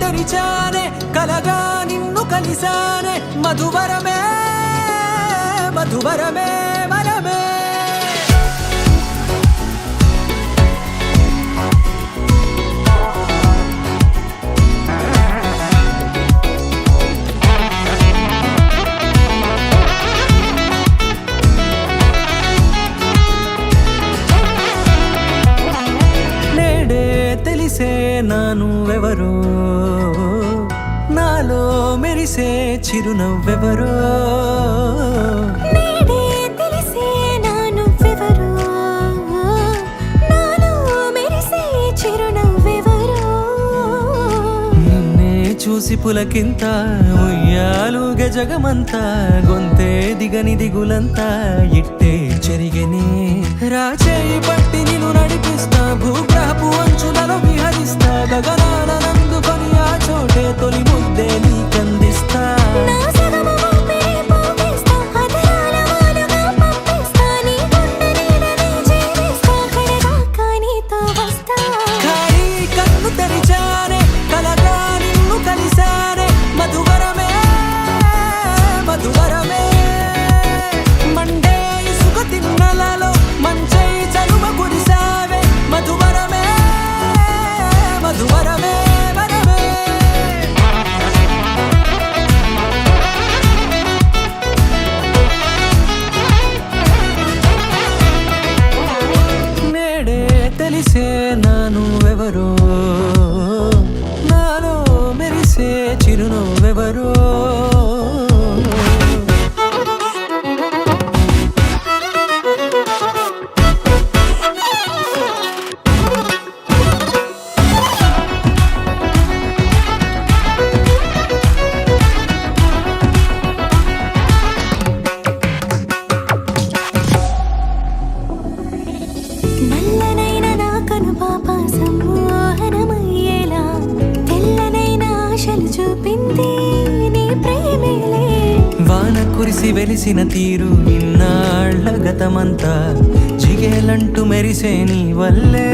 తెరిచానే కలగా నిన్ను కలిసానే మధువరమే మధువరమే వరమే తెలిసే నానువెవరో నాలో మెరిసే చిరునవ్వెవరో నేడే తెలిసే నానువెవరో నాలో మెరిసే చిరునవ్వెవరో నిన్నే చూసి పులకింత ఉయ్యాలుగ జగమంతా గొంతే దిగని దిగులంతా ఇట్టే చెరిగెనే రాచేయి పట్టి నిన్ను నడిపిస్తా భూగ్రహపు అంచులలో విహరిస్తా గగనాన నందుకొని ఆ చోటే తొలి ముద్దే నీకందిస్తా నా సగమ ఊపిరి పోగిస్తా అదరాల వాలుగా పంపిస్తా నీ గుండె నీడనే జీవిస్తా కడదాకా నీతో వస్తా ఖాళీ కన్ను తెరిచానే కలగా నిన్ను కలిసానే మధువరమే మధువరమే మండే ఇసుక తిన్నలలో మంచై చలువ కురిసావే మధువరమే మధువరమే వరమే నేడే తెలిసే నానువెవరో నాలో మెరిసే చిరునవ్వెవరో నల్లనైన నా కనుపాప సమ్మోహనమయ్యేలా తెల్లనైన ఆశలు చూపింది నీ ప్రేమేలే వాన కురిసి వెలిసిన తీరు ఇన్నాళ్ల గతమంతా జిగేలంటూ మెరిసే నీ వల్లే